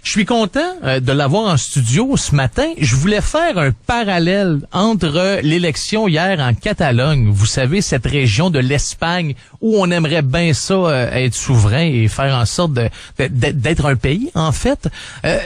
Je suis content de l'avoir en studio ce matin. Je voulais faire un parallèle entre l'élection hier en Catalogne, vous savez, cette région de l'Espagne où on aimerait bien ça être souverain et faire en sorte d'être un pays, en fait.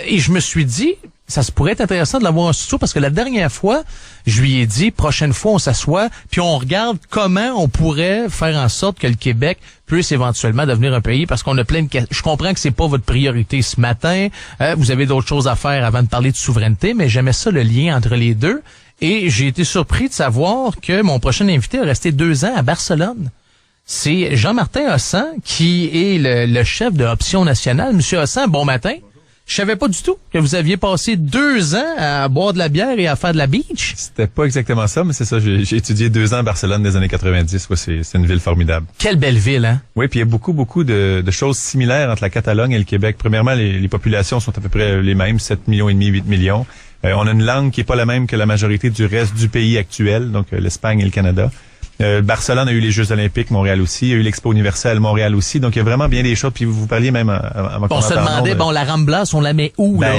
Et je me suis dit, ça se pourrait être intéressant de l'avoir en studio parce que la dernière fois, je lui ai dit, prochaine fois, on s'assoit puis on regarde comment on pourrait faire en sorte que le Québec puisse éventuellement devenir un pays parce qu'on a plein de questions. Je comprends que c'est pas votre priorité ce matin. Vous avez d'autres choses à faire avant de parler de souveraineté, mais j'aimais ça, le lien entre les deux. Et j'ai été surpris de savoir que mon prochain invité a resté 2 ans à Barcelone. C'est Jean-Martin Hossan qui est le chef de Option Nationale. Monsieur Hossan, bon matin. Je savais pas du tout que vous aviez passé 2 ans à boire de la bière et à faire de la beach. C'était pas exactement ça, mais c'est ça. J'ai étudié 2 ans à Barcelone des années 90. Ouais, c'est une ville formidable. Quelle belle ville, hein? Oui, puis il y a beaucoup de choses similaires entre la Catalogne et le Québec. Premièrement, les populations sont à peu près les mêmes, 7,5 millions, 8 millions. On a une langue qui est pas la même que la majorité du reste du pays actuel, donc l'Espagne et le Canada. Barcelone a eu les Jeux Olympiques, Montréal aussi, il y a eu l'Expo universelle, Montréal aussi, donc il y a vraiment bien des choses. Puis vous parliez même à ma on se demandait, la Ramblas, on la met où, là?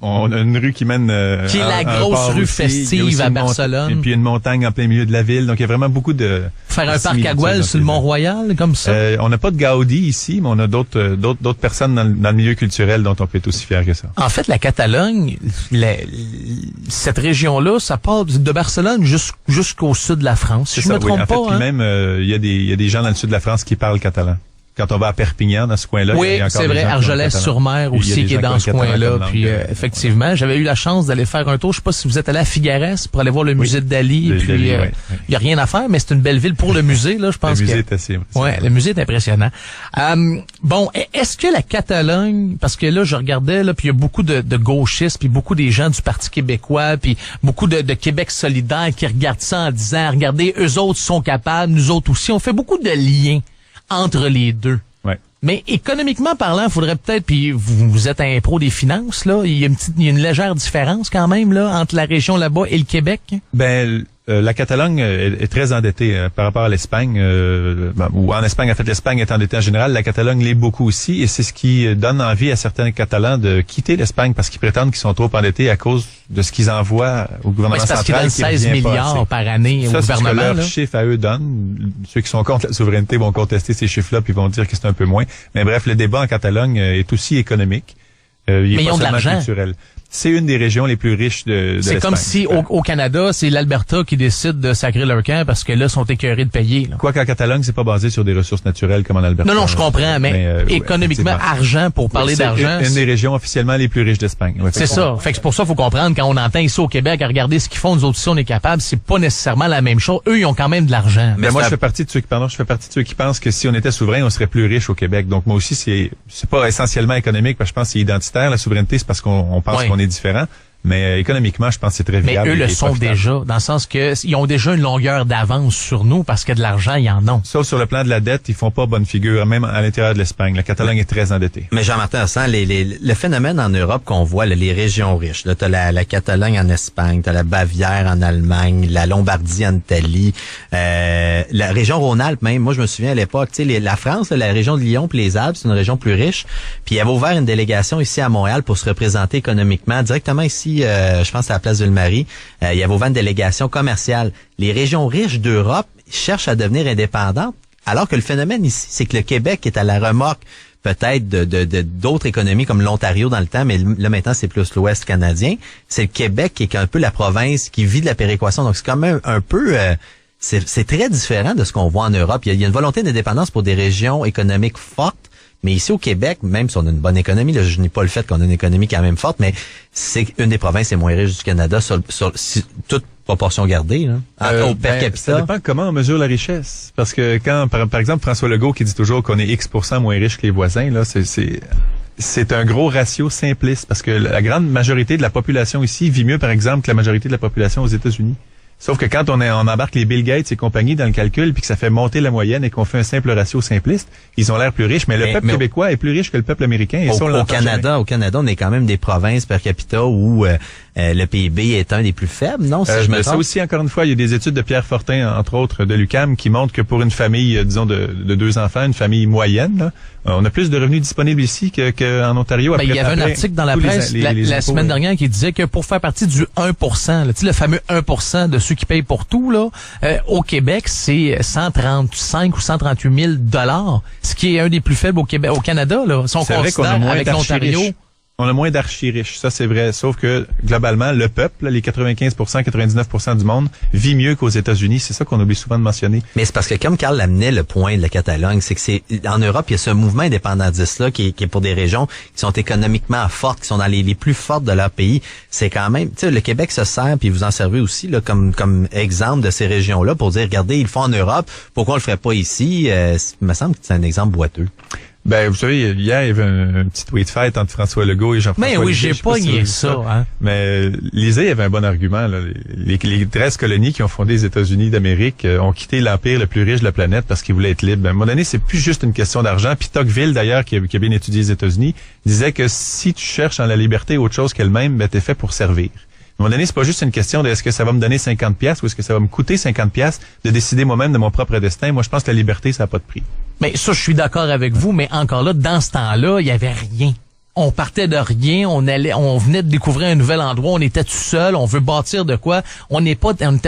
On a une rue qui mène qui est la grosse rue festive à Barcelone. Et puis une montagne en plein milieu de la ville, donc il y a vraiment beaucoup de... Faire un parc à Güell sur le Mont-Royal, comme ça? On n'a pas de Gaudi ici, mais on a d'autres personnes dans le milieu culturel dont on peut être aussi fier que ça. En fait, la Catalogne, cette région-là, ça part de Barcelone jusqu'au sud de la France. Si je me trompe pas. Puis même, il y a des gens dans le sud de la France qui parlent catalan. Quand on va à Perpignan, dans ce coin-là, oui, c'est vrai, Argelès-sur-Mer aussi, qui est dans ce coin-là. Puis effectivement, j'avais eu la chance d'aller faire un tour. Je sais pas si vous êtes allé à Figueres pour aller voir le musée de Dali. Puis il y a rien à faire, mais c'est une belle ville pour le musée. Là, je pense. Le musée est assez impressionnant. Ouais, le musée est impressionnant. Bon, est-ce que la Catalogne, parce que là, je regardais là, puis il y a beaucoup de gauchistes, puis beaucoup des gens du Parti québécois, puis beaucoup de Québec solidaire qui regardent ça en disant, regardez, eux autres sont capables, nous autres aussi. On fait beaucoup de liens entre les deux. Ouais. Mais économiquement parlant, il faudrait peut-être, puis vous êtes un pro des finances, là, il y a une légère différence quand même là entre la région là-bas et le Québec. La Catalogne est très endettée par rapport à l'Espagne. Ou en Espagne, en fait, l'Espagne est endettée en général. La Catalogne l'est beaucoup aussi. Et c'est ce qui donne envie à certains Catalans de quitter l'Espagne parce qu'ils prétendent qu'ils sont trop endettés à cause de ce qu'ils envoient au gouvernement central. C'est parce qu'ils donnent 16 milliards par année au gouvernement. C'est ce que leurs chiffres à eux donnent. Ceux qui sont contre la souveraineté vont contester ces chiffres-là puis vont dire que c'est un peu moins. Mais bref, le débat en Catalogne est aussi économique. Mais ils ont de l'argent. Culturel. C'est une des régions les plus riches de l'Espagne. C'est comme si au Canada, c'est l'Alberta qui décide de sacrer leur camp parce que là, ils sont écœurés de payer. Quoi qu'en Catalogne, c'est pas basé sur des ressources naturelles comme en Alberta. Non, je comprends, mais économiquement, argent, pour parler d'argent. C'est une des régions officiellement les plus riches d'Espagne. Ouais, c'est ça. Fait que c'est pour ça qu'il faut comprendre, quand on entend ici au Québec à regarder ce qu'ils font, nous autres ici, on est capable, c'est pas nécessairement la même chose. Eux, ils ont quand même de l'argent. Mais moi, je fais partie de ceux qui pensent que si on était souverain, on serait plus riche au Québec. Donc moi aussi, c'est pas essentiellement économique, parce que je pense que c'est identitaire. La souveraineté, c'est parce qu'on pense qu'on est différent. Mais économiquement, je pense que c'est très viable. Mais eux le sont déjà, dans le sens que ils ont déjà une longueur d'avance sur nous parce que de l'argent, ils en ont. Sauf sur le plan de la dette, ils font pas bonne figure, même à l'intérieur de l'Espagne. La Catalogne est très endettée. Mais Jean-Martin Hossan, le phénomène en Europe qu'on voit, les régions riches, là, t'as la Catalogne en Espagne, t'as la Bavière en Allemagne, la Lombardie en Italie, la région Rhône-Alpes même. Moi, je me souviens à l'époque, tu sais, la France, la région de Lyon puis les Alpes, c'est une région plus riche. Puis il avait ouvert une délégation ici à Montréal pour se représenter économiquement, directement ici. Je pense à la place de Ville-Marie, il y avait ouvert une délégation commerciale. Les régions riches d'Europe cherchent à devenir indépendantes, alors que le phénomène ici, c'est que le Québec est à la remorque peut-être d'autres économies comme l'Ontario dans le temps, mais là maintenant c'est plus l'Ouest canadien. C'est le Québec qui est un peu la province qui vit de la péréquation, donc c'est quand même un peu... c'est très différent de ce qu'on voit en Europe. Il y a une volonté d'indépendance pour des régions économiques fortes. Mais ici au Québec, même si on a une bonne économie, là, je nie pas le fait qu'on a une économie quand même forte, mais c'est une des provinces les moins riches du Canada, toute proportion gardée, là, au per capita. Ça dépend comment on mesure la richesse. Parce que quand, par exemple, François Legault qui dit toujours qu'on est X% moins riche que les voisins, là, c'est un gros ratio simpliste. Parce que la grande majorité de la population ici vit mieux, par exemple, que la majorité de la population aux États-Unis. Sauf que quand on embarque les Bill Gates et compagnie dans le calcul, puis que ça fait monter la moyenne et qu'on fait un simple ratio simpliste, ils ont l'air plus riches. Mais le peuple québécois est plus riche que le peuple américain. Et au Canada, on est quand même des provinces per capita où le PIB est un des plus faibles, non? Si je me Ça trompe. aussi, encore une fois, il y a des études de Pierre Fortin, entre autres, de l'UQAM, qui montrent que pour une famille, disons, de 2 enfants, une famille moyenne, là, on a plus de revenus disponibles ici qu'en Ontario. Il y avait un article dans la presse la semaine dernière qui disait que pour faire partie du 1%, là, tu sais, le fameux 1% de ceux qui payent pour tout, là, au Québec, c'est 135 ou 138 000 $, ce qui est un des plus faibles au Québec, au Canada, là. Si on considère avec l'Ontario. On a moins d'archi-riches, ça c'est vrai. Sauf que, globalement, le peuple, les 95%, 99% du monde, vit mieux qu'aux États-Unis. C'est ça qu'on oublie souvent de mentionner. Mais c'est parce que, comme Carl l'amenait le point de la Catalogne, c'est que en Europe, il y a ce mouvement indépendantiste-là qui est pour des régions qui sont économiquement fortes, qui sont dans les plus fortes de leur pays. C'est quand même, tu sais, le Québec se sert, puis vous en servez aussi, là, comme exemple de ces régions-là pour dire, regardez, ils le font en Europe, pourquoi on le ferait pas ici? Il me semble que c'est un exemple boiteux. Ben, vous savez, hier, il y avait un petit tweet fight entre François Legault et Jean-François Mais oui, Lisée. j'ai pas nié ça, hein. Mais Lisée avait un bon argument, là. Les 13 colonies qui ont fondé les États-Unis d'Amérique ont quitté l'empire le plus riche de la planète parce qu'ils voulaient être libres. Ben, à un moment donné, c'est plus juste une question d'argent. Puis Tocqueville, d'ailleurs, qui a bien étudié les États-Unis, disait que si tu cherches en la liberté autre chose qu'elle-même, ben, t'es fait pour servir. À un moment donné, c'est pas juste une question de est-ce que ça va me donner 50 pièces ou est-ce que ça va me coûter 50 pièces de décider moi-même de mon propre destin. Moi, je pense que la liberté, ça n'a pas de prix. Mais ça, je suis d'accord avec vous, mais encore là, dans ce temps-là, il y avait rien. On partait de rien, on venait de découvrir un nouvel endroit, on était tout seul, on veut bâtir de quoi. On n'était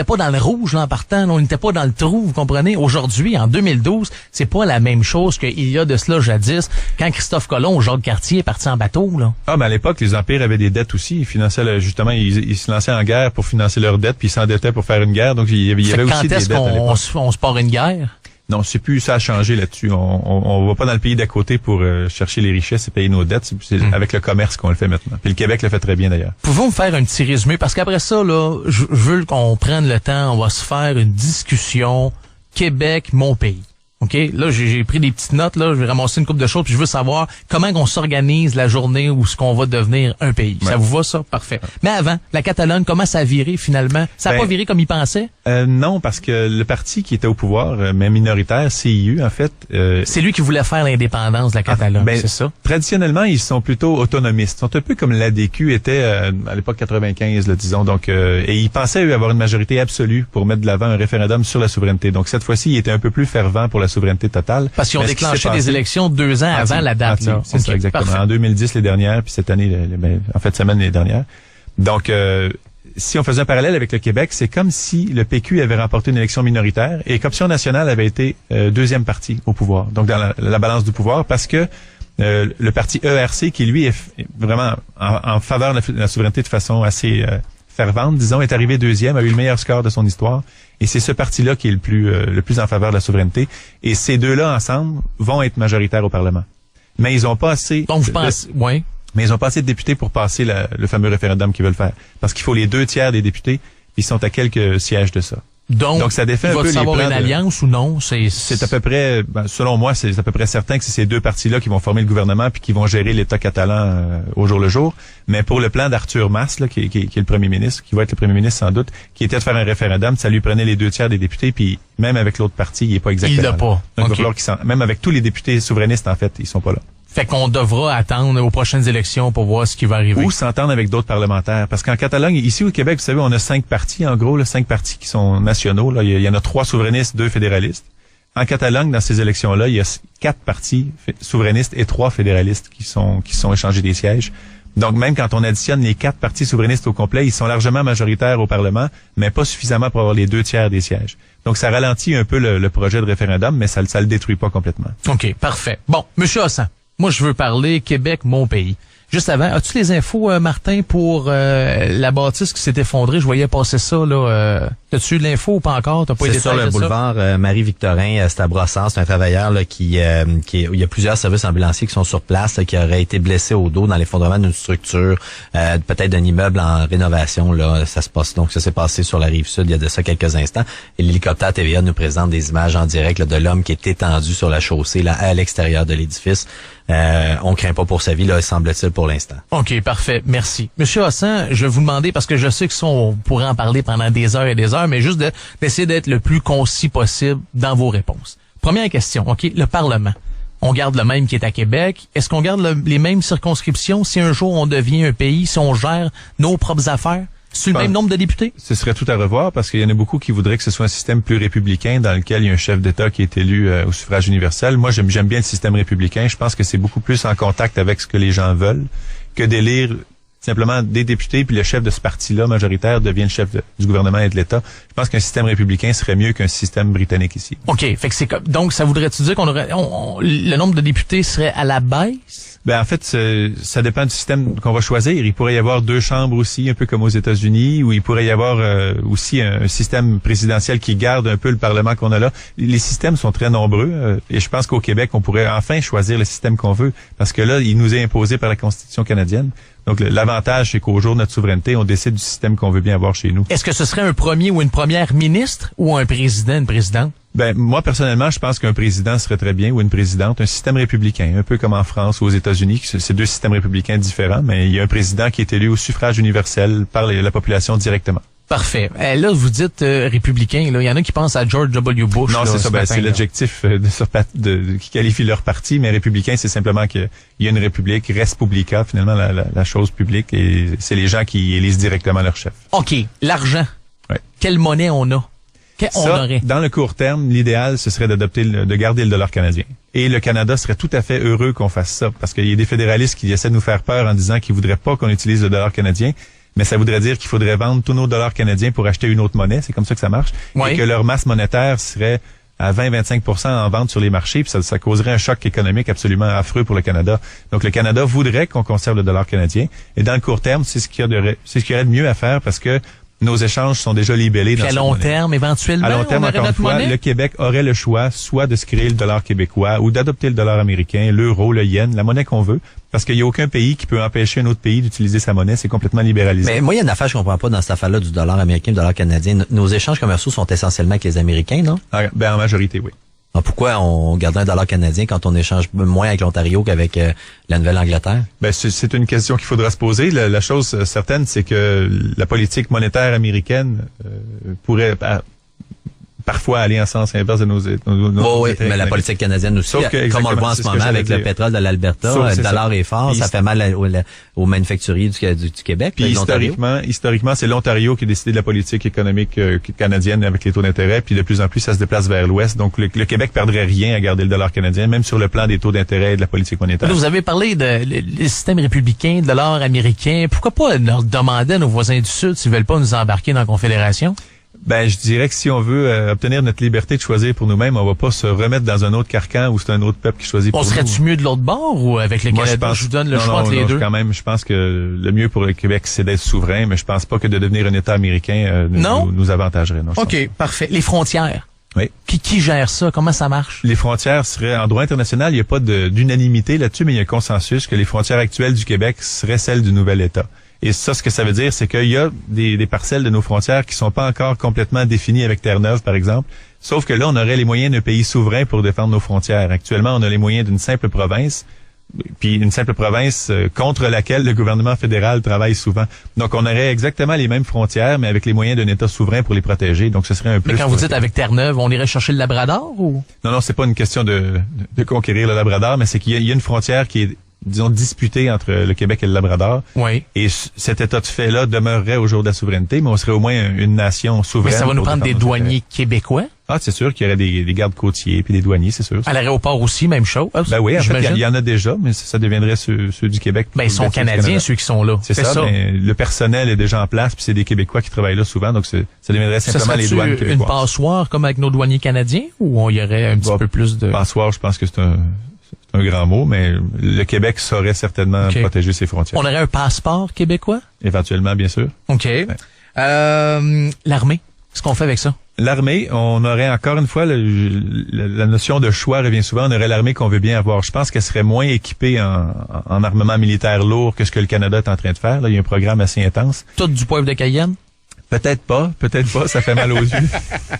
pas dans le rouge là, en partant, on n'était pas dans le trou, vous comprenez. Aujourd'hui, en 2012, c'est pas la même chose qu'il y a de cela jadis, quand Christophe Colomb ou Jacques Cartier est parti en bateau, là. Ah, mais à l'époque, les empires avaient des dettes aussi. Ils finançaient, justement, ils se lançaient en guerre pour financer leurs dettes, puis ils s'endettaient pour faire une guerre. Donc, il y avait aussi des dettes à l'époque. Quand est-ce qu'on se part une guerre? Non, c'est plus ça a changé là-dessus. On va pas dans le pays d'à côté pour chercher les richesses et payer nos dettes. C'est avec le commerce qu'on le fait maintenant. Puis le Québec le fait très bien d'ailleurs. Pouvons-vous me faire un petit résumé? Parce qu'après ça, là, je veux qu'on prenne le temps. On va se faire une discussion Québec, mon pays. OK? Là, j'ai pris des petites notes, là. Je vais ramasser une couple de choses, puis je veux savoir comment on s'organise la journée où ce qu'on va devenir un pays. Ouais. Ça vous va, ça? Parfait. Mais avant, la Catalogne, comment ça a viré, finalement? Ça a pas viré comme ils pensaient? Non, parce que le parti qui était au pouvoir, mais minoritaire, CIU, en fait... c'est lui qui voulait faire l'indépendance de la Catalogne, c'est ça? Traditionnellement, ils sont plutôt autonomistes. Ils sont un peu comme l'ADQ était à l'époque 95, là, disons. Donc, et ils pensaient, eux, avoir une majorité absolue pour mettre de l'avant un référendum sur la souveraineté. Donc, cette fois-ci, ils étaient un peu plus fervents pour la souveraineté totale. Parce qu'ils ont déclenché des élections 2 ans avant la date. Là. C'est ça, exactement. Parfait. En 2010, les dernières, puis cette année, en fait, semaine les dernières. Donc, si on faisait un parallèle avec le Québec, c'est comme si le PQ avait remporté une élection minoritaire et qu'Option nationale avait été deuxième parti au pouvoir. Donc, dans la balance du pouvoir, parce que le parti ERC, qui lui est vraiment en faveur de la souveraineté de façon assez fervente, disons, est arrivé deuxième, a eu le meilleur score de son histoire. Et c'est ce parti-là qui est le plus en faveur de la souveraineté. Et ces deux-là, ensemble, vont être majoritaires au Parlement. Mais ils ont pas assez... Donc, je pense... Oui. Mais ils ont pas assez de députés pour passer le fameux référendum qu'ils veulent faire. Parce qu'il faut les 2/3 des députés, puis ils sont à quelques sièges de ça. Donc ça défait un peu les plans. une alliance ou non? C'est à peu près, selon moi, c'est à peu près certain que c'est ces deux partis-là qui vont former le gouvernement puis qui vont gérer l'État catalan au jour le jour. Mais pour le plan d'Arthur Mas, là, qui est le premier ministre, qui va être le premier ministre sans doute, qui était de faire un référendum, ça lui prenait les 2/3 des députés, puis même avec l'autre parti, il est pas exactement. Il l'a pas. Donc, il va falloir même avec tous les députés souverainistes, en fait, ils sont pas là. Fait qu'on devra attendre aux prochaines élections pour voir ce qui va arriver. Ou s'entendre avec d'autres parlementaires. Parce qu'en Catalogne, ici au Québec, vous savez, on a 5 partis, en gros, 5 partis qui sont nationaux. Là. Il y en a 3 souverainistes, 2 fédéralistes. En Catalogne, dans ces élections-là, il y a 4 partis souverainistes et 3 fédéralistes qui sont échangés des sièges. Donc, même quand on additionne les 4 partis souverainistes au complet, ils sont largement majoritaires au Parlement, mais pas suffisamment pour avoir les 2/3 des sièges. Donc, ça ralentit un peu le projet de référendum, mais ça le détruit pas complètement. OK, parfait. Bon, Monsieur Hassan. Moi, je veux parler Québec, mon pays. Juste avant, as-tu les infos, Martin, pour la bâtisse qui s'est effondrée? Je voyais passer ça, là. As-tu eu l'info ou pas encore? T'as pas été sur le boulevard Marie-Victorin, c'est à Brossard. C'est un travailleur là, il y a plusieurs services ambulanciers qui sont sur place, là, qui aurait été blessé au dos dans l'effondrement d'une structure, peut-être d'un immeuble en rénovation. Là, ça s'est passé sur la Rive-Sud il y a de ça quelques instants. Et l'hélicoptère TVA nous présente des images en direct là, de l'homme qui est étendu sur la chaussée là, à l'extérieur de l'édifice. On craint pas pour sa vie, là, semble-t-il, pour l'instant. OK, parfait. Merci. Monsieur Hassan, je vais vous demander, parce que je sais que ça, on pourrait en parler pendant des heures et des heures, mais juste d'essayer d'être le plus concis possible dans vos réponses. Première question, OK, le Parlement. on garde le même qui est à Québec. Est-ce qu'on garde les mêmes circonscriptions si un jour on devient un pays, si on gère nos propres affaires? C'est le même nombre de députés? Ce serait tout à revoir parce qu'il y en a beaucoup qui voudraient que ce soit un système plus républicain dans lequel il y a un chef d'État qui est élu au suffrage universel. Moi, j'aime bien le système républicain. Je pense que c'est beaucoup plus en contact avec ce que les gens veulent que d'élire simplement des députés, puis le chef de ce parti-là majoritaire devient le chef du gouvernement et de l'État. Je pense qu'un système républicain serait mieux qu'un système britannique ici. OK. Fait que c'est comme, donc, ça voudrait-tu dire qu'on aurait, le nombre de députés serait à la baisse? Ben, en fait, ça dépend du système qu'on va choisir. Il pourrait y avoir 2 chambres aussi, un peu comme aux États-Unis, ou il pourrait y avoir aussi un système présidentiel qui garde un peu le Parlement qu'on a là. Les systèmes sont très nombreux et je pense qu'au Québec, on pourrait enfin choisir le système qu'on veut parce que là, il nous est imposé par la Constitution canadienne. Donc, l'avantage, c'est qu'au jour de notre souveraineté, on décide du système qu'on veut bien avoir chez nous. Est-ce que ce serait un premier ou une première ministre ou un président, une présidente? Ben, moi, personnellement, je pense qu'un président serait très bien ou une présidente. Un système républicain, un peu comme en France ou aux États-Unis. C'est 2 systèmes républicains différents, mais il y a un président qui est élu au suffrage universel par la population directement. Parfait. Là, vous dites républicain. Là, il y en a qui pensent à George W. Bush. Non, là, c'est ça. Ben, c'est l'adjectif qui qualifie leur parti, mais républicain, c'est simplement qu'il y a une république, res publica, finalement, la chose publique, et c'est les gens qui élisent directement leur chef. OK. L'argent. Ouais. Quelle monnaie on a? Dans le court terme, l'idéal, ce serait de garder le dollar canadien. Et le Canada serait tout à fait heureux qu'on fasse ça, parce qu'il y a des fédéralistes qui essaient de nous faire peur en disant qu'ils voudraient pas qu'on utilise le dollar canadien. Mais ça voudrait dire qu'il faudrait vendre tous nos dollars canadiens pour acheter une autre monnaie. C'est comme ça que ça marche. Oui. Et que leur masse monétaire serait à 20-25% en vente sur les marchés. Puis ça causerait un choc économique absolument affreux pour le Canada. Donc, le Canada voudrait qu'on conserve le dollar canadien. Et dans le court terme, c'est ce qu'il y aurait de mieux à faire parce que nos échanges sont déjà libellés dans à long terme, éventuellement, à long terme, on aurait encore une notre fois, monnaie? le Québec aurait le choix soit de se créer le dollar québécois ou d'adopter le dollar américain, l'euro, le yen, la monnaie qu'on veut, parce qu'il n'y a aucun pays qui peut empêcher un autre pays d'utiliser sa monnaie. C'est complètement libéralisé. Mais moi, il y a une affaire que je comprends pas dans cette affaire-là du dollar américain, du dollar canadien. Nos échanges commerciaux sont essentiellement avec les Américains, non? Ben, en majorité, oui. Alors pourquoi on garde un dollar canadien quand on échange moins avec l'Ontario qu'avec la Nouvelle-Angleterre? Ben, c'est une question qu'il faudra se poser. La chose certaine, c'est que la politique monétaire américaine pourrait parfois aller en sens inverse de nos oui, mais la politique canadienne aussi, comme on le voit en ce moment avec le pétrole de l'Alberta, le dollar est fort, ça fait mal aux manufacturiers du Québec. Puis historiquement, c'est l'Ontario qui a décidé de la politique économique canadienne avec les taux d'intérêt, puis de plus en plus, ça se déplace vers l'Ouest. Donc, le Québec perdrait rien à garder le dollar canadien, même sur le plan des taux d'intérêt et de la politique monétaire. Vous avez parlé le système républicain, de dollar américain. Pourquoi pas leur demander à nos voisins du Sud s'ils veulent pas nous embarquer dans la Confédération? Ben, je dirais que si on veut obtenir notre liberté de choisir pour nous-mêmes, on va pas se remettre dans un autre carcan où c'est un autre peuple qui choisit pour nous. On serait-tu mieux de l'autre bord ou avec le Canada? Je vous donne le choix entre les deux. Quand même, je pense que le mieux pour le Québec, c'est d'être souverain, mais je pense pas que de devenir un État américain nous avantagerait. Non, OK, parfait. Les frontières. Oui. Qui gère ça? Comment ça marche? Les frontières seraient, en droit international, il n'y a pas d'unanimité là-dessus, mais il y a un consensus que les frontières actuelles du Québec seraient celles du nouvel État. Et ça, ce que ça veut dire, c'est qu'il y a des parcelles de nos frontières qui sont pas encore complètement définies avec Terre-Neuve, par exemple. Sauf que là, on aurait les moyens d'un pays souverain pour défendre nos frontières. Actuellement, on a les moyens d'une simple province, puis une simple province contre laquelle le gouvernement fédéral travaille souvent. Donc, on aurait exactement les mêmes frontières, mais avec les moyens d'un État souverain pour les protéger. Donc, ce serait un plus. Mais quand vous dites avec Terre-Neuve, on irait chercher le Labrador ou? Non, c'est pas une question de conquérir le Labrador, mais c'est qu'il y a une frontière qui est, disons, disputée entre le Québec et le Labrador. Oui. Et cet état de fait-là demeurerait au jour de la souveraineté, mais on serait au moins une nation souveraine. Mais ça va nous prendre des douaniers québécois? Ah, c'est sûr qu'il y aurait des gardes côtiers puis des douaniers, c'est sûr. À l'aéroport aussi, même chose. Ben oui, en fait, il y en a déjà, mais ça deviendrait ceux du Québec. Ben, ils sont canadiens, ceux qui sont là. C'est ça. Mais le personnel est déjà en place, puis c'est des Québécois qui travaillent là souvent, donc ça deviendrait simplement les douanes québécoises. Une passoire comme avec nos douaniers canadiens, ou on y aurait un petit peu plus de... Passoire, je pense que c'est un grand mot, mais le Québec saurait certainement protéger ses frontières. On aurait un passeport québécois? Éventuellement, bien sûr. OK. Ouais. L'armée, qu'est-ce qu'on fait avec ça? L'armée, on aurait encore une fois, la notion de choix revient souvent, on aurait l'armée qu'on veut bien avoir. Je pense qu'elle serait moins équipée en armement militaire lourd que ce que le Canada est en train de faire. Là, il y a un programme assez intense. Tout du poivre de Cayenne? Peut-être pas, ça fait mal aux yeux.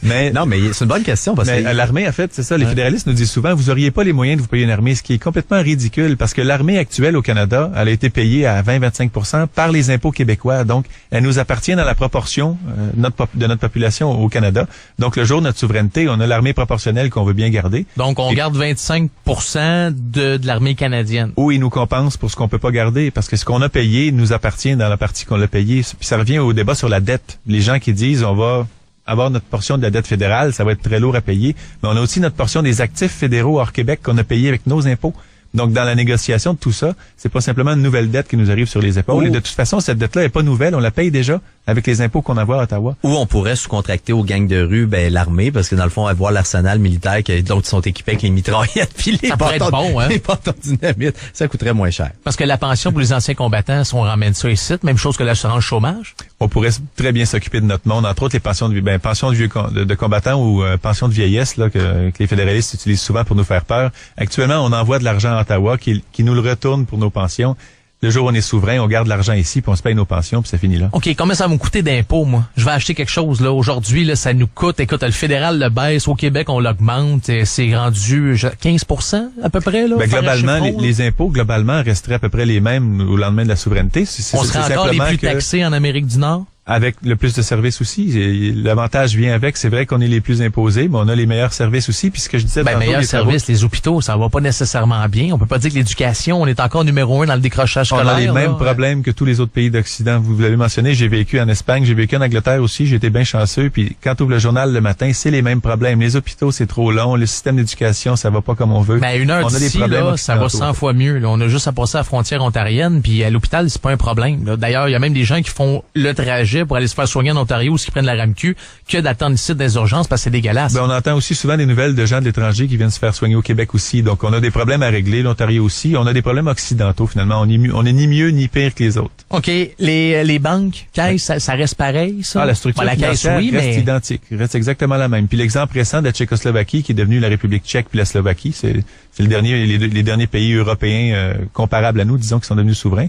Mais non, mais c'est une bonne question parce que l'armée, en fait, c'est ça, les fédéralistes nous disent souvent, vous auriez pas les moyens de vous payer une armée, ce qui est complètement ridicule parce que l'armée actuelle au Canada, elle a été payée à 20-25% par les impôts québécois. Donc, elle nous appartient dans la proportion de notre population au Canada. Donc, le jour de notre souveraineté, on a l'armée proportionnelle qu'on veut bien garder. Donc, on garde 25% de l'armée canadienne. Ou ils nous compensent pour ce qu'on peut pas garder parce que ce qu'on a payé nous appartient dans la partie qu'on a payée. Puis ça revient au débat sur la dette. Les gens qui disent on va avoir notre portion de la dette fédérale, ça va être très lourd à payer, mais on a aussi notre portion des actifs fédéraux hors Québec qu'on a payé avec nos impôts. Donc, dans la négociation de tout ça, c'est pas simplement une nouvelle dette qui nous arrive sur les épaules. Et de toute façon, cette dette-là est pas nouvelle, on la paye déjà avec les impôts qu'on envoie à Ottawa. Ou on pourrait sous-contracter aux gangs de rue, l'armée, parce que dans le fond, avoir l'arsenal militaire que d'autres sont équipés avec les mitraillettes puis les bâtons dynamite, ça coûterait moins cher. Parce que la pension pour les anciens combattants, si on ramène ça ici, même chose que l'assurance chômage. On pourrait très bien s'occuper de notre monde, entre autres les pensions de combattants ou pensions de vieillesse là que les fédéralistes utilisent souvent pour nous faire peur. Actuellement, on envoie de l'argent à Ottawa qui nous le retourne pour nos pensions. Le jour où on est souverain, on garde l'argent ici, puis on se paye nos pensions, puis ça finit là. OK, combien ça va me coûter d'impôts, moi? Je vais acheter quelque chose, là. Aujourd'hui, là, ça nous coûte. Écoute, le fédéral le baisse. Au Québec, on l'augmente. C'est rendu 15% à peu près, là. Globalement, les impôts, globalement, resteraient à peu près les mêmes au lendemain de la souveraineté. On serait encore les plus taxés en Amérique du Nord? Avec le plus de services aussi. L'avantage vient avec, c'est vrai qu'on est les plus imposés, mais on a les meilleurs services aussi. Puis ce que je disais tantôt, meilleurs services, les hôpitaux, ça va pas nécessairement bien. On peut pas dire que l'éducation, on est encore numéro 1 dans le décrochage scolaire. On a les mêmes problèmes que tous les autres pays d'Occident. Vous l'avez mentionné, j'ai vécu en Espagne, j'ai vécu en Angleterre aussi, j'ai été bien chanceux. Puis quand tu ouvres le journal le matin, c'est les mêmes problèmes. Les hôpitaux, c'est trop long. Le système d'éducation, ça va pas comme on veut. Mais une heure d'ici, là, ça va 100 fois mieux. Là. On a juste à passer à la frontière ontarienne, puis à l'hôpital, c'est pas un problème. D'ailleurs, il y a même des gens qui font le trajet pour aller se faire soigner en Ontario ou qui prennent la RAMQ que d'attendre ici des urgences parce que c'est dégueulasse. On entend aussi souvent des nouvelles de gens de l'étranger qui viennent se faire soigner au Québec aussi. Donc, on a des problèmes à régler. L'Ontario aussi. On a des problèmes occidentaux, finalement. On est ni mieux ni pire que les autres. OK. Les banques, caisses, ça reste pareil, ça? La structure financière reste identique. Reste exactement la même. Puis l'exemple récent de la Tchécoslovaquie qui est devenue la République tchèque puis la Slovaquie, c'est les derniers pays européens comparables à nous, disons, qui sont devenus souverains.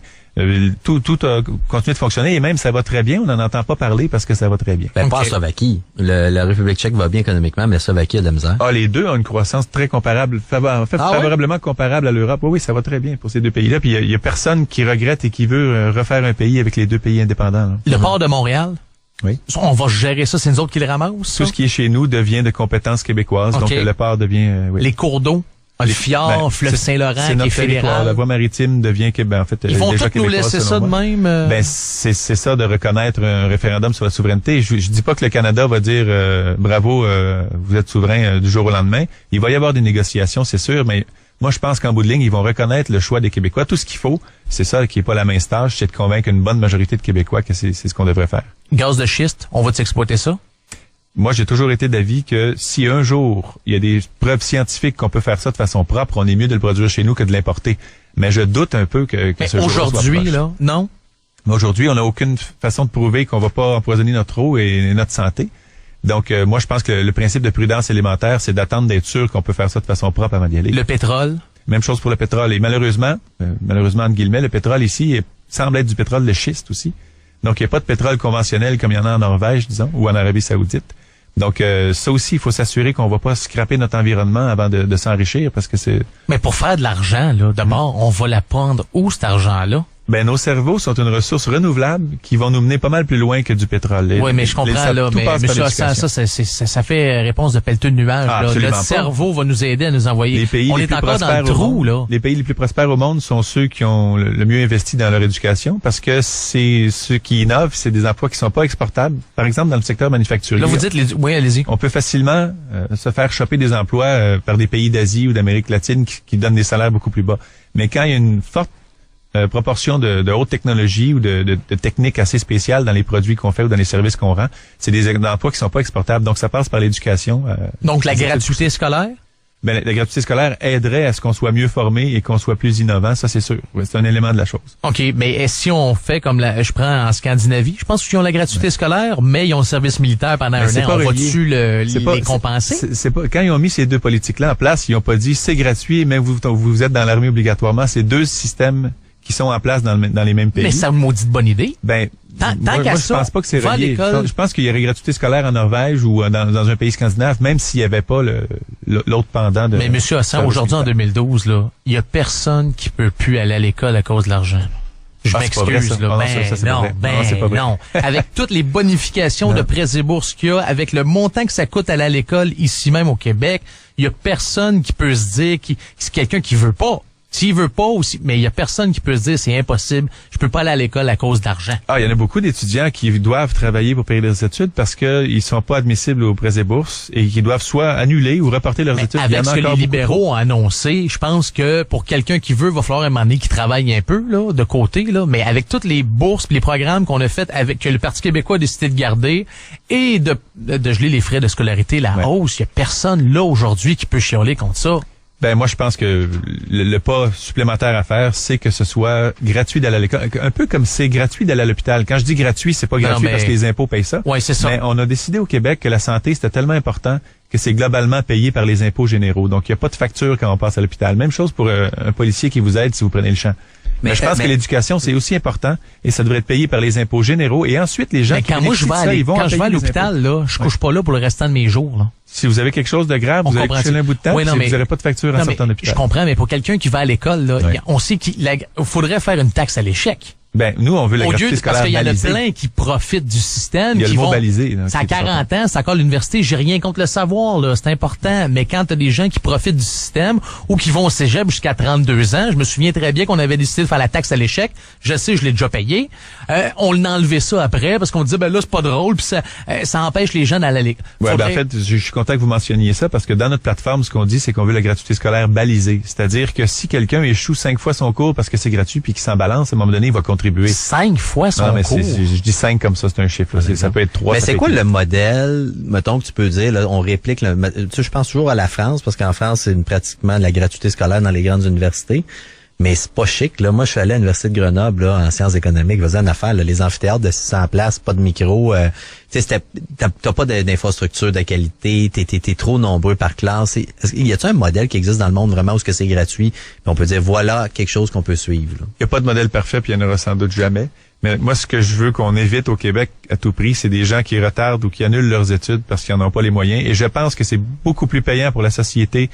Tout a continué de fonctionner et même ça va très bien. On n'en entend pas parler parce que ça va très bien. Pas en Slovaquie. La République tchèque va bien économiquement, mais la Slovaquie a de la misère. Les deux ont une croissance très comparable, favorablement comparable à l'Europe. Oui, ça va très bien pour ces deux pays-là. Puis il y a personne qui regrette et qui veut refaire un pays avec les deux pays indépendants. Là. Le port de Montréal? Oui. On va gérer ça, c'est nous autres qui le ramassent? Tout ce qui est chez nous devient de compétences québécoises. Donc le port devient... Les cours d'eau? Le fjord, fleuve Saint-Laurent, qui est fédéral. La voie maritime devient en fait ils vont déjà tous nous laisser ça de même. C'est ça de reconnaître un référendum sur la souveraineté. Je dis pas que le Canada va dire bravo, vous êtes souverain du jour au lendemain. Il va y avoir des négociations, c'est sûr, mais moi je pense qu'en bout de ligne, ils vont reconnaître le choix des Québécois. Tout ce qu'il faut, c'est ça qui est pas la mince tâche, c'est de convaincre une bonne majorité de Québécois que c'est ce qu'on devrait faire. Gaz de schiste, on va exploiter ça? Moi, j'ai toujours été d'avis que si un jour, il y a des preuves scientifiques qu'on peut faire ça de façon propre, on est mieux de le produire chez nous que de l'importer. Mais je doute un peu que ce jour soit proche. Aujourd'hui, là, non? Mais aujourd'hui, on n'a aucune façon de prouver qu'on va pas empoisonner notre eau et notre santé. Donc, moi, je pense que le principe de prudence élémentaire, c'est d'attendre d'être sûr qu'on peut faire ça de façon propre avant d'y aller. Le pétrole? Même chose pour le pétrole. Et malheureusement, entre guillemets, le pétrole ici semble être du pétrole de schiste aussi. Donc, il n'y a pas de pétrole conventionnel comme il y en a en Norvège, disons, ou en Arabie Saoudite. Donc, ça aussi, il faut s'assurer qu'on va pas scraper notre environnement avant de s'enrichir parce que c'est... Mais pour faire de l'argent, là, d'abord, on va la prendre où, cet argent-là? Nos cerveaux sont une ressource renouvelable qui vont nous mener pas mal plus loin que du pétrole. Oui, mais je comprends, là, mais ça fait réponse de pelleteux de nuages, là. Notre cerveau va nous aider à nous envoyer. On est encore dans le trou, là. Les pays les plus prospères au monde sont ceux qui ont le mieux investi dans leur éducation parce que c'est ceux qui innovent, c'est des emplois qui sont pas exportables. Par exemple, dans le secteur manufacturier. Là, vous dites, oui, allez-y. On peut facilement se faire choper des emplois par des pays d'Asie ou d'Amérique latine qui donnent des salaires beaucoup plus bas. Mais quand il y a une forte proportion de haute technologie ou de techniques assez spéciales dans les produits qu'on fait ou dans les services qu'on rend, c'est des emplois qui sont pas exportables. Donc, ça passe par l'éducation. Donc, la gratuité scolaire? La gratuité scolaire aiderait à ce qu'on soit mieux formé et qu'on soit plus innovant, ça c'est sûr. Oui, c'est un élément de la chose. OK, mais si on fait comme je prends en Scandinavie, je pense qu'ils ont la gratuité scolaire, mais ils ont le service militaire pendant un an. On va-tu les compenser? C'est pas, quand ils ont mis ces deux politiques-là en place, ils ont pas dit c'est gratuit, mais vous êtes dans l'armée obligatoirement. C'est deux systèmes qui sont en place dans les mêmes pays. Mais c'est une maudite bonne idée. Ben, Tant moi, qu'à je ça, pense pas que c'est va à relié. l'école. Je pense qu'il y aurait gratuité scolaire en Norvège ou dans un pays scandinave, même s'il y avait pas l'autre pendant de... Mais M. Hassan, aujourd'hui, en 2012, là, il y a personne qui peut plus aller à l'école à cause de l'argent. Je Ah, c'est pas vrai, m'excuse, ça. là. Ah, non, ça, c'est pas vrai. Non, c'est pas vrai. non. Avec toutes les bonifications de prêts et bourses qu'il y a, avec le montant que ça coûte aller à l'école ici même au Québec, il y a personne qui peut se dire c'est quelqu'un qui veut pas. S'il veut pas aussi, mais il y a personne qui peut se dire c'est impossible, je peux pas aller à l'école à cause d'argent. Ah, il y en a beaucoup d'étudiants qui doivent travailler pour payer leurs études parce qu'ils sont pas admissibles aux prêts et bourses et qui doivent soit annuler ou reporter leurs études. Avec ce que les libéraux ont annoncé, je pense que pour quelqu'un qui veut, il va falloir un moment donné qu'il travaille un peu là, de côté, là, mais avec toutes les bourses et les programmes qu'on a fait avec que le Parti québécois a décidé de garder et de geler les frais de scolarité, la hausse, il y a personne là aujourd'hui qui peut chialer contre ça. Ben moi je pense que le pas supplémentaire à faire, c'est que ce soit gratuit d'aller à l'école, un peu comme c'est gratuit d'aller à l'hôpital. Quand je dis gratuit, c'est pas gratuit parce que les impôts payent ça. Ouais, c'est ça. Mais on a décidé au Québec que la santé c'était tellement important que c'est globalement payé par les impôts généraux. Donc il y a pas de facture quand on passe à l'hôpital. Même chose pour un policier qui vous aide si vous prenez le champ. Mais je pense que l'éducation, c'est aussi important et ça devrait être payé par les impôts généraux. Et ensuite, les gens qui bénéficient de ça, ils vont quand je vais à l'hôpital, là, je couche pas là pour le restant de mes jours. Là. Si vous avez quelque chose de grave, vous allez coucher un bout de temps, vous n'aurez pas de facture en sortant d'hôpital. Je comprends, mais pour quelqu'un qui va à l'école, là, on sait qu'il faudrait faire une taxe à l'échec. Ben, nous, on veut la gratuité scolaire parce qu'il y en a balisée. plein qui profitent du système. Il y a qui le mot vont, balisé. C'est à 40 ans, c'est encore l'université. J'ai rien contre le savoir, là. C'est important. Mais quand t'as des gens qui profitent du système ou qui vont au cégep jusqu'à 32 ans, je me souviens très bien qu'on avait décidé de faire la taxe à l'échec. Je sais, je l'ai déjà payé. On l'a enlevé ça après parce qu'on disait, ben là, c'est pas drôle puis ça empêche les gens d'aller à l'école. Ouais, ben en fait, je suis content que vous mentionniez ça parce que dans notre plateforme, ce qu'on dit, c'est qu'on veut la gratuité scolaire balisée. C'est-à-dire que si quelqu'un échoue 5 fois son cours parce que c'est gratuit puis qu'il s'en balance, à un moment donné, il va contribuer. 5 fois son cours. Je dis 5 comme ça, c'est un chiffre. Là. Ça peut être 3. Mais c'est quoi le modèle, mettons, que tu peux dire, là, on réplique, tu sais, je pense toujours à la France, parce qu'en France, c'est pratiquement la gratuité scolaire dans les grandes universités. Mais c'est pas chic, là. Moi, je suis allé à l'Université de Grenoble, là, en sciences économiques, je faisais une affaire, là, les amphithéâtres de 600 places, pas de micro, tu sais, t'as pas d'infrastructure de qualité, t'es trop nombreux par classe. Y a-t-il un modèle qui existe dans le monde vraiment où c'est gratuit, puis on peut dire, voilà quelque chose qu'on peut suivre, là? Il y a pas de modèle parfait, puis il y en aura sans doute jamais. Mais moi, ce que je veux qu'on évite au Québec à tout prix, c'est des gens qui retardent ou qui annulent leurs études parce qu'ils n'en ont pas les moyens. Et je pense que c'est beaucoup plus payant pour la société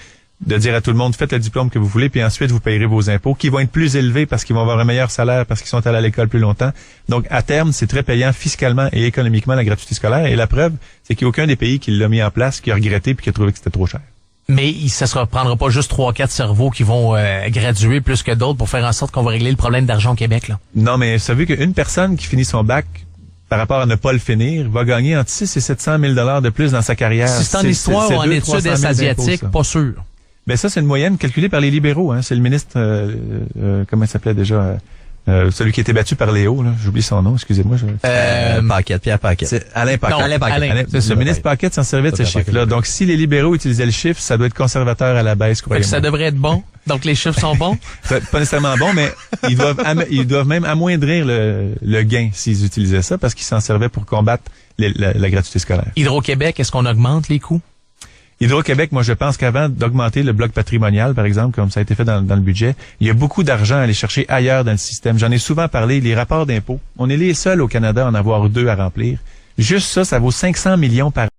de dire à tout le monde, faites le diplôme que vous voulez, puis ensuite vous payerez vos impôts, qui vont être plus élevés parce qu'ils vont avoir un meilleur salaire, parce qu'ils sont allés à l'école plus longtemps. Donc, à terme, c'est très payant fiscalement et économiquement la gratuité scolaire. Et la preuve, c'est qu'il n'y a aucun des pays qui l'a mis en place, qui a regretté puis qui a trouvé que c'était trop cher. Mais ça se reprendra pas juste 3-4 cerveaux qui vont graduer plus que d'autres pour faire en sorte qu'on va régler le problème d'argent au Québec, là. Non, mais ça veut qu'une personne qui finit son bac, par rapport à ne pas le finir, va gagner entre 6 et 700 000 $ de plus dans sa carrière. Si c'est en histoire ou en études asiatiques, pas sûr. Ben ça, c'est une moyenne calculée par les libéraux. Hein. C'est le ministre, comment il s'appelait déjà? Celui qui était battu par Léo, là. J'oublie son nom, excusez-moi. Paquette, Pierre Paquette. C'est Alain Paquette. Non, Alain Paquette. C'est ça. Le ministre Paquette s'en servait de ce chiffre-là. Donc, si les libéraux utilisaient le chiffre, ça doit être conservateur à la baisse, croyez-moi. Ça devrait être bon. Donc, les chiffres sont bons. Pas nécessairement bon, mais ils doivent même amoindrir le gain s'ils utilisaient ça parce qu'ils s'en servaient pour combattre la gratuité scolaire. Hydro-Québec, est-ce qu'on augmente les coûts? Hydro-Québec, moi, je pense qu'avant d'augmenter le bloc patrimonial, par exemple, comme ça a été fait dans le budget, il y a beaucoup d'argent à aller chercher ailleurs dans le système. J'en ai souvent parlé, les rapports d'impôts. On est les seuls au Canada à en avoir 2 à remplir. Juste ça vaut 500 millions par